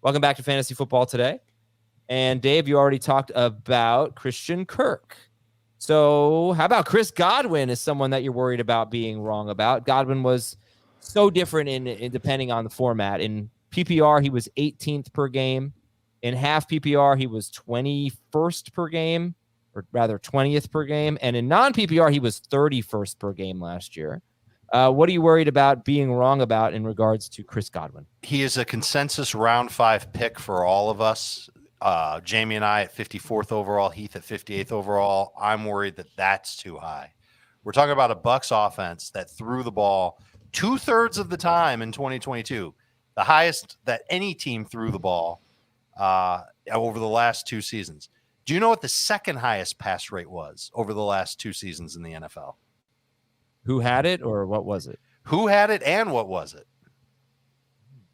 Welcome back to Fantasy Football Today. And Dave, you already talked about Christian Kirk. So how about Chris Godwin is someone that you're worried about being wrong about? Godwin was so different in depending on the format. In PPR, he was 18th per game. In half PPR, he was 21st per game, or rather 20th per game. And in non-PPR, he was 31st per game last year. What are you worried about being wrong about in regards to Chris Godwin? He is a consensus round 5 pick for all of us. Jamie and I at 54th overall, Heath at 58th overall. I'm worried that that's too high. We're talking about a Bucs offense that threw the ball 2/3 of the time in 2022, the highest that any team threw the ball over the last 2 seasons. Do you know what the second highest pass rate was over the last 2 seasons in the NFL? Who had it, or what was it? Who had it and what was it?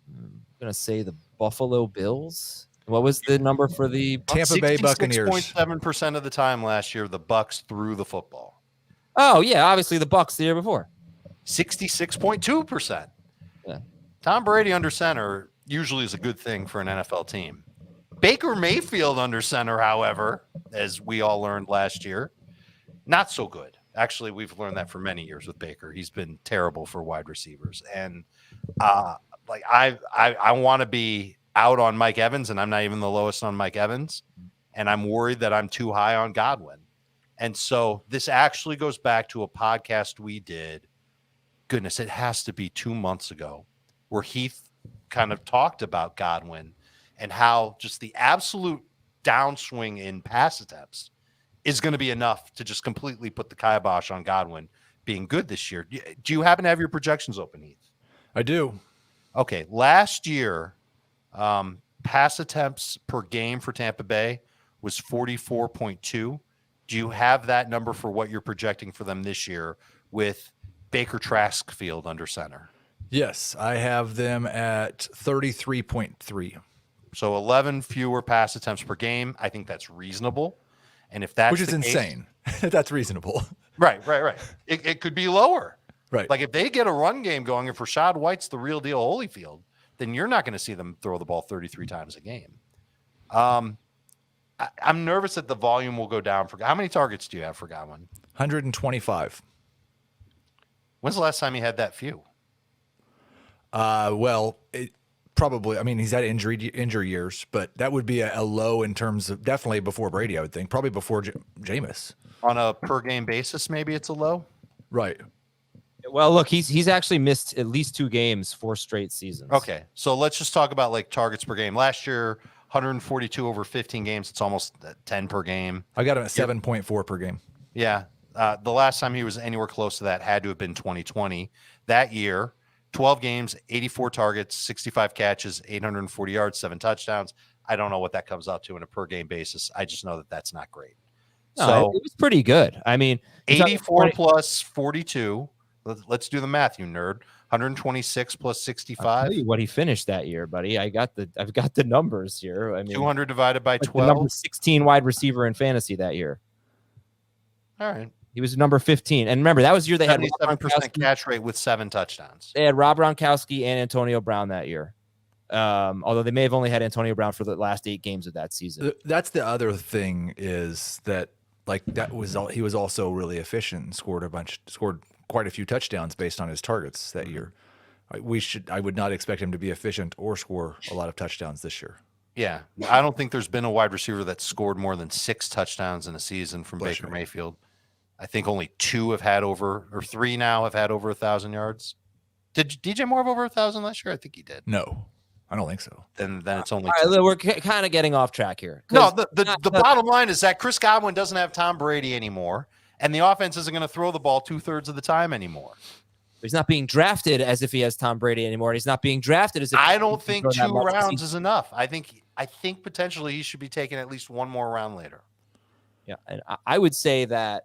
I'm going to say the Buffalo Bills. What was the number for the Tampa Bay Buccaneers? 66.7% of the time last year, the Bucs threw the football. Oh, yeah, obviously the Bucs the year before. 66.2%. Yeah. Tom Brady under center usually is a good thing for an NFL team. Baker Mayfield under center, however, as we all learned last year, not so good. Actually, we've learned that for many years with Baker. He's been terrible for wide receivers. And I want to be out on Mike Evans, and I'm not even the lowest on Mike Evans. And I'm worried that I'm too high on Godwin. And so this actually goes back to a podcast we did. Goodness, it has to be 2 months ago, where Heath kind of talked about Godwin and how just the absolute downswing in pass attempts is going to be enough to just completely put the kibosh on Godwin being good this year. Do you happen to have your projections open, Heath? I do. Okay. Last year, pass attempts per game for Tampa Bay was 44.2. Do you have that number for what you're projecting for them this year with Baker Traskfield under center? Yes, I have them at 33.3. So 11 fewer pass attempts per game. I think that's reasonable. And if that's which is insane. That's reasonable. Right. It could be lower. Right. Like if they get a run game going, if Rashad White's the real deal Holyfield, then you're not going to see them throw the ball 33 times a game. I'm nervous that the volume will go down. How many targets do you have for Godwin? 125. When's the last time you had that few? Probably. I mean, he's had injury years, but that would be a low in terms of definitely before Brady, I would think. Probably before Jameis. On a per game basis, maybe it's a low? Right. Well, look, he's actually missed at least 2 games, 4 straight seasons. Okay, so let's just talk about like targets per game. Last year, 142 over 15 games. It's almost 10 per game. I got him at 7.4 per game. Yeah. The last time he was anywhere close to that had to have been 2020. That year, 12 games, 84 targets, 65 catches, 840 yards, 7 touchdowns. I don't know what that comes out to on a per game basis. I just know that that's not great. No, so it was pretty good. I mean, 84 plus 42. Let's do the math, you nerd. 126 plus 65. I'll tell you what he finished that year, buddy. I've got the numbers here. I mean, 200 divided by 12. Number 16 wide receiver in fantasy that year. All right. He was number 15. And remember, that was the year they had 77% catch rate with 7 touchdowns. They had Rob Gronkowski and Antonio Brown that year. Although they may have only had Antonio Brown for the last 8 games of that season. That's the other thing is that he was also really efficient and scored quite a few touchdowns based on his targets that year. I would not expect him to be efficient or score a lot of touchdowns this year. Yeah. I don't think there's been a wide receiver that scored more than 6 touchdowns in a season from Baker Mayfield. I think only 2 have had over, or 3 now have had over 1,000 yards. Did DJ Moore have over 1,000 last year? I think he did. No, I don't think so. Then it's only. All right, we're kind of getting off track here. No, the bottom line is that Chris Godwin doesn't have Tom Brady anymore, and the offense isn't going to throw the ball 2/3 of the time anymore. He's not being drafted as if he has Tom Brady anymore. He's not being drafted as if I don't think 2 rounds is enough. I think potentially he should be taken at least 1 more round later. Yeah, and I would say that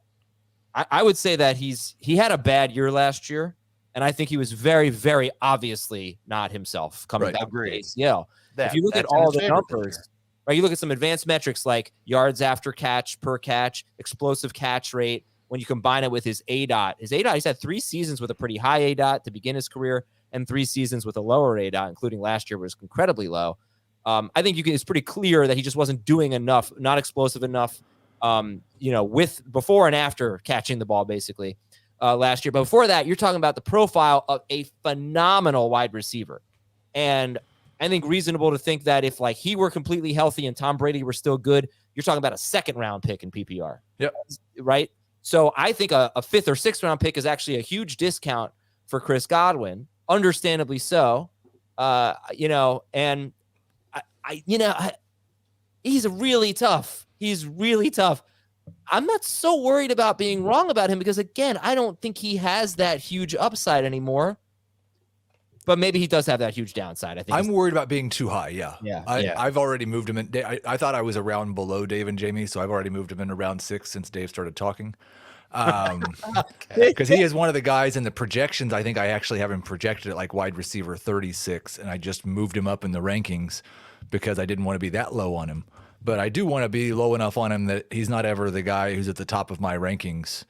he had a bad year last year, and I think he was very, very obviously not himself coming back from ACL. If you look at all the numbers, right? You look at some advanced metrics like yards after catch, per catch, explosive catch rate. When you combine it with his ADOT, he's had 3 seasons with a pretty high ADOT to begin his career, and 3 seasons with a lower ADOT, including last year was incredibly low. I think it's pretty clear that he just wasn't doing enough, not explosive enough, with before and after catching the ball basically last year. But before that, you're talking about the profile of a phenomenal wide receiver. And I think reasonable to think that if like he were completely healthy and Tom Brady were still good, you're talking about a 2nd round pick in PPR. Yep. Right. So I think a 5th or 6th round pick is actually a huge discount for Chris Godwin, understandably so. And he's really tough. He's really tough. I'm not so worried about being wrong about him because, again, I don't think he has that huge upside anymore. But maybe he does have that huge downside. I think I'm worried about being too high. Yeah. Yeah. I've already moved him in. I thought I was a round below Dave and Jamie, so I've already moved him into round 6 since Dave started talking. Because he is one of the guys in the projections. I think I actually have him projected at like wide receiver 36, and I just moved him up in the rankings because I didn't want to be that low on him. But I do want to be low enough on him that he's not ever the guy who's at the top of my rankings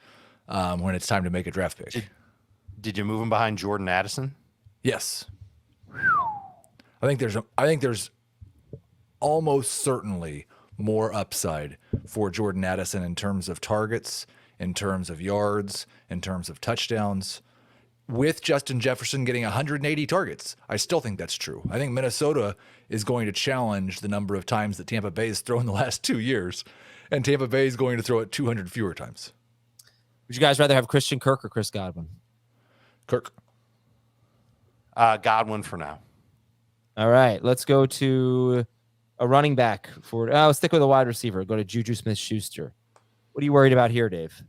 when it's time to make a draft pick. Did you move him behind Jordan Addison? Yes. I think there's almost certainly more upside for Jordan Addison in terms of targets, in terms of yards, in terms of touchdowns. With Justin Jefferson getting 180 targets, I still think that's true. I think Minnesota is going to challenge the number of times that Tampa Bay has thrown the last 2 years, and Tampa Bay is going to throw it 200 fewer times. Would you guys rather have Christian Kirk or Chris Godwin? Kirk. Godwin for now. All right, let's go to a running back for. Let's stick with a wide receiver. Go to Juju Smith-Schuster. What are you worried about here, Dave?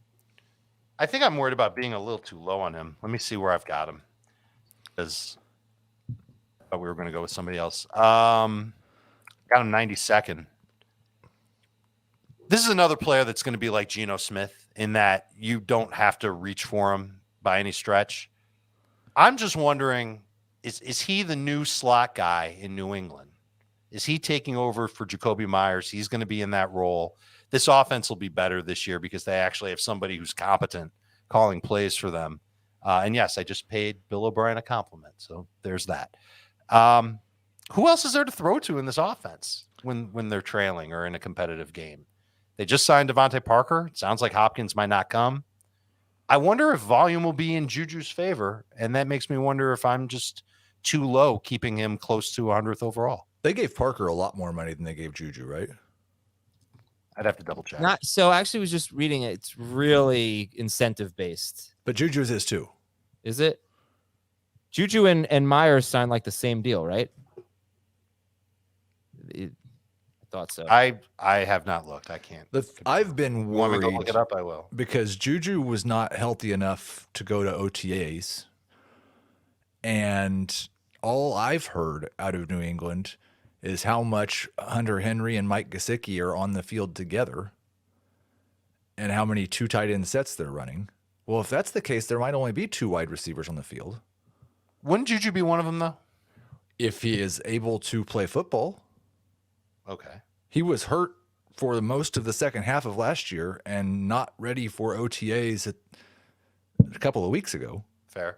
I think I'm worried about being a little too low on him. Let me see where I've got him. Because I thought we were going to go with somebody else. Got him 92nd. This is another player that's going to be like Geno Smith in that you don't have to reach for him by any stretch. I'm just wondering, is he the new slot guy in New England? Is he taking over for Jacoby Myers? He's going to be in that role. This offense will be better this year because they actually have somebody who's competent calling plays for them. And yes, I just paid Bill O'Brien a compliment. So there's that. Who else is there to throw to in this offense when they're trailing or in a competitive game? They just signed Devontae Parker. It sounds like Hopkins might not come. I wonder if volume will be in Juju's favor. And that makes me wonder if I'm just too low, keeping him close to 100th overall. They gave Parker a lot more money than they gave Juju, right? I'd have to double check. Not so. Actually, was just reading it. It's really incentive based. But Juju's is too. Is it? Juju and Myers signed like the same deal, right? I thought so. I have not looked. I can't. I've been worried. Want me to go look it up? I will. Because Juju was not healthy enough to go to OTAs. And all I've heard out of New England is how much Hunter Henry and Mike Gesicki are on the field together and how many 2 tight end sets they're running. Well, if that's the case, there might only be 2 wide receivers on the field. Wouldn't Juju be one of them, though? If he is able to play football. Okay. He was hurt for the most of the second half of last year and not ready for OTAs a couple of weeks ago. Fair.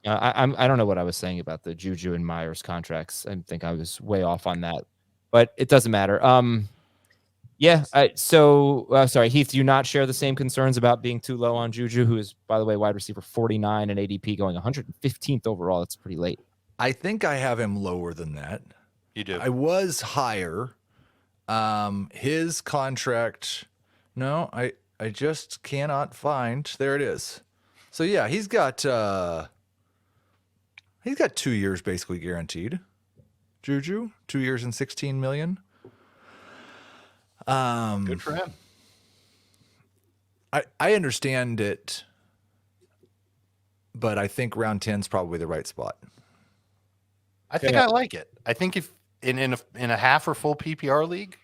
I don't know what I was saying about the Juju and Myers contracts. I think I was way off on that, but it doesn't matter. Sorry, Heath, do you not share the same concerns about being too low on Juju, who is, by the way, wide receiver 49 and ADP going 115th overall? That's pretty late. I think I have him lower than that. You do. I was higher. His contract, no, I just cannot find. There it is. So yeah, he's got 2 years basically guaranteed. Juju, 2 years and $16 million. Good for him. I understand it, but I think round 10 is probably the right spot. I think I like it. I think if in a half or full PPR league,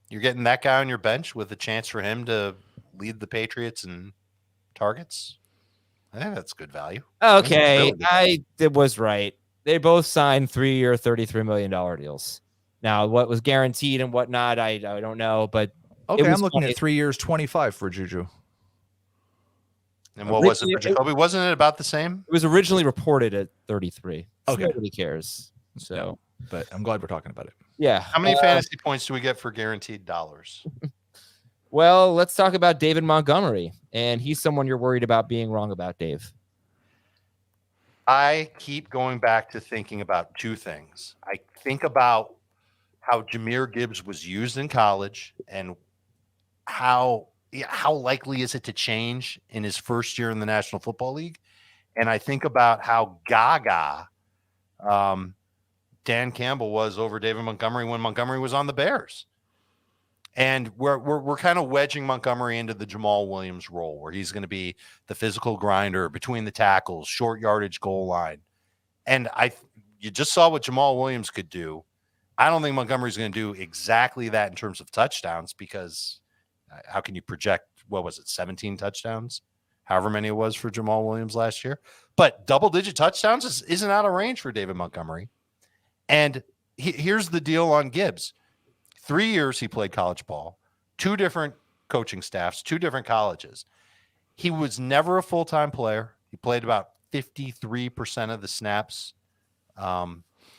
you're getting that guy on your bench with a chance for him to lead the Patriots in targets, I think that's good value. Okay, I was right. They both signed 3-year, $33 million deals. Now, what was guaranteed and whatnot, I don't know. But okay, I'm looking at 3 years, 25 for Juju. And what was it for Jacoby? Wasn't it about the same? It was originally reported at 33. Okay. Nobody cares. So, No, but I'm glad we're talking about it. yeah. How many fantasy points do we get for guaranteed dollars? Well, let's talk about David Montgomery. And he's someone you're worried about being wrong about, Dave. I keep going back to thinking about two things. I think about how Jahmyr Gibbs was used in college and how likely is it to change in his first year in the National Football League. And I think about how gaga Dan Campbell was over David Montgomery when Montgomery was on the Bears. And we're kind of wedging Montgomery into the Jamal Williams role where he's going to be the physical grinder between the tackles, short yardage goal line. And you just saw what Jamal Williams could do. I don't think Montgomery's going to do exactly that in terms of touchdowns because how can you project, 17 touchdowns? However many it was for Jamal Williams last year. But double-digit touchdowns isn't out of range for David Montgomery. And here's the deal on Gibbs. 3 years he played college ball, 2 different coaching staffs, 2 different colleges. He was never a full-time player. He played about 53% of the snaps. I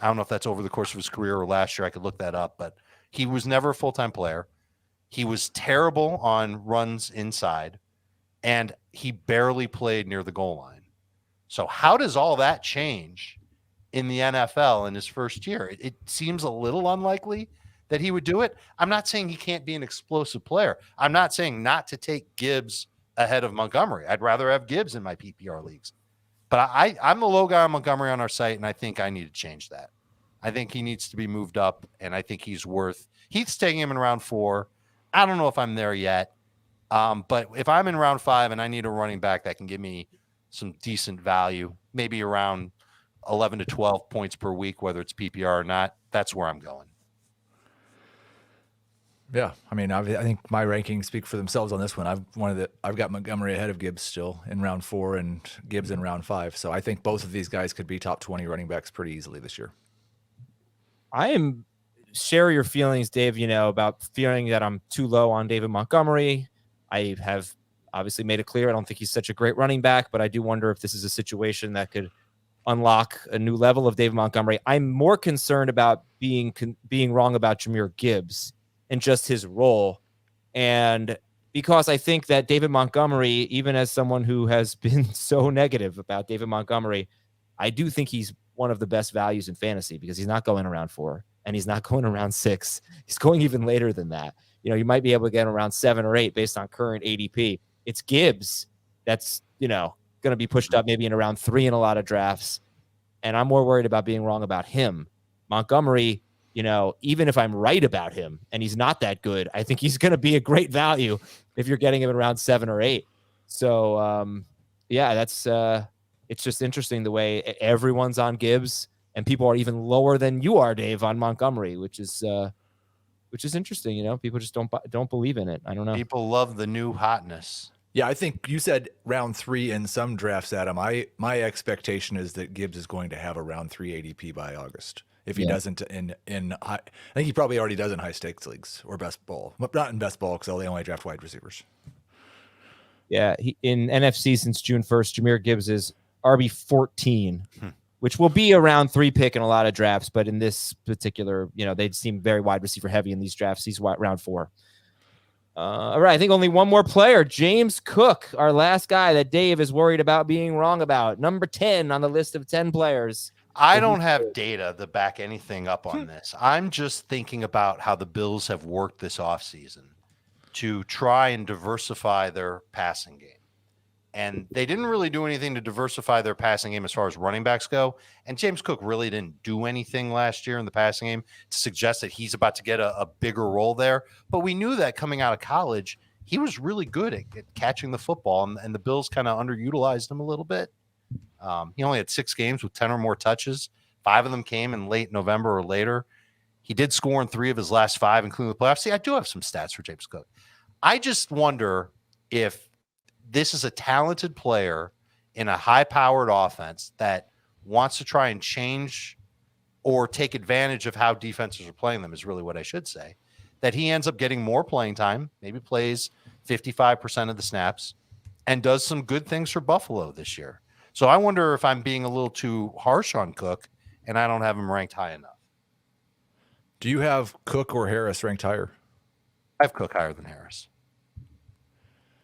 don't know if that's over the course of his career or last year. I could look that up, but he was never a full-time player. He was terrible on runs inside, and he barely played near the goal line. So how does all that change in the NFL in his first year? It seems a little unlikely that he would do it. I'm not saying he can't be an explosive player. I'm not saying not to take Gibbs ahead of Montgomery. I'd rather have Gibbs in my PPR leagues. But I'm the low guy on Montgomery on our site, and I think I need to change that. I think he needs to be moved up, and I think he's taking him in round 4. I don't know if I'm there yet. But if I'm in round 5 and I need a running back that can give me some decent value, maybe around 11 to 12 points per week, whether it's PPR or not, that's where I'm going. Yeah, I mean, I think my rankings speak for themselves on this one. I've got Montgomery ahead of Gibbs still in round 4 and Gibbs in round 5. So I think both of these guys could be top 20 running backs pretty easily this year. Share your feelings, Dave, about feeling that I'm too low on David Montgomery. I have obviously made it clear I don't think he's such a great running back, but I do wonder if this is a situation that could unlock a new level of David Montgomery. I'm more concerned about being wrong about Jahmyr Gibbs and just his role. And because I think that David Montgomery, even as someone who has been so negative about David Montgomery, I do think he's one of the best values in fantasy because he's not going around 4 and he's not going around 6. He's going even later than that. You might be able to get around 7 or 8 based on current ADP. It's Gibbs that's, going to be pushed up maybe in around 3 in a lot of drafts. And I'm more worried about being wrong about him. Montgomery, even if I'm right about him and he's not that good, I think he's going to be a great value if you're getting him at around 7 or 8. So, that's it's just interesting the way everyone's on Gibbs and people are even lower than you are, Dave, on Montgomery, which is interesting. People just don't believe in it. I don't know. People love the new hotness. Yeah, I think you said round 3 in some drafts, Adam. My expectation is that Gibbs is going to have a round 3 ADP by August. If he doesn't in high, I think he probably already does in high stakes leagues or best ball. Not in best ball because they only draft wide receivers. Yeah, in NFC since June 1st, Jahmyr Gibbs is RB 14, which will be around 3 pick in a lot of drafts. But in this particular, they seem very wide receiver heavy in these drafts. He's round 4. All right, I think only one more player, James Cook, our last guy that Dave is worried about being wrong about. Number 10 on the list of 10 players. I don't have data to back anything up on this. I'm just thinking about how the Bills have worked this offseason to try and diversify their passing game. And they didn't really do anything to diversify their passing game as far as running backs go. And James Cook really didn't do anything last year in the passing game to suggest that he's about to get a bigger role there. But we knew that coming out of college, he was really good at catching the football, and the Bills kind of underutilized him a little bit. He only had 6 games with 10 or more touches. 5 of them came in late November or later. He did score in 3 of his last 5, including the playoffs. See, I do have some stats for James Cook. I just wonder if this is a talented player in a high-powered offense that wants to try and change or take advantage of how defenses are playing them is really what I should say, that he ends up getting more playing time, maybe plays 55% of the snaps, and does some good things for Buffalo this year. So I wonder if I'm being a little too harsh on Cook and I don't have him ranked high enough. Do you have Cook or Harris ranked higher? I have Cook higher than Harris.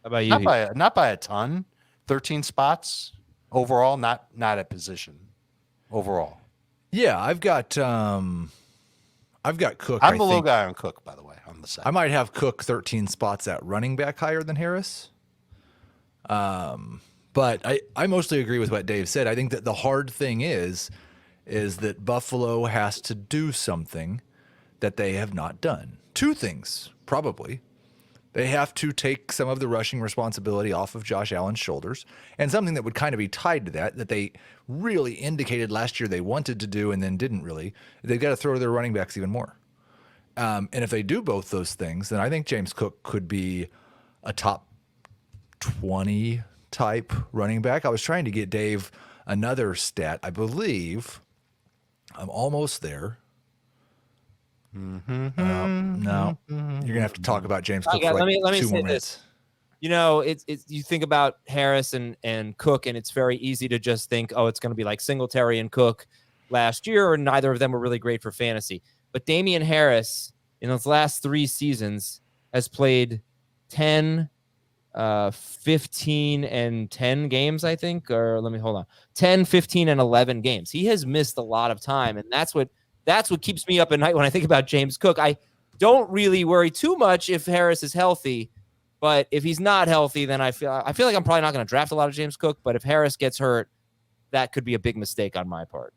How about you? Not by a ton. 13 spots overall, not at position overall. Yeah, I've got Cook. I'm the low guy on Cook, by the way, on the side. I might have Cook 13 spots at running back higher than Harris. But I mostly agree with what Dave said. I think that the hard thing is that Buffalo has to do something that they have not done. Two things, probably. They have to take some of the rushing responsibility off of Josh Allen's shoulders, and something that would kind of be tied to that they really indicated last year they wanted to do and then didn't really. They've got to throw to their running backs even more. And if they do both those things, then I think James Cook could be a top 20 type running back. I was trying to get Dave another stat. I believe I'm almost there. No, you're gonna have to talk about James Cook for like let me 2 say more this. minutes. You know, it's you think about Harris and Cook, and it's very easy to just think, oh, it's going to be like Singletary and Cook last year, and neither of them were really great for fantasy. But Damian Harris in those last 3 seasons has played 10, 15, and 10 games, I think. Or let me hold on. 10, 15, and 11 games. He has missed a lot of time, and that's what keeps me up at night when I think about James Cook. I don't really worry too much if Harris is healthy, but if he's not healthy, then I feel like I'm probably not going to draft a lot of James Cook. But if Harris gets hurt, that could be a big mistake on my part.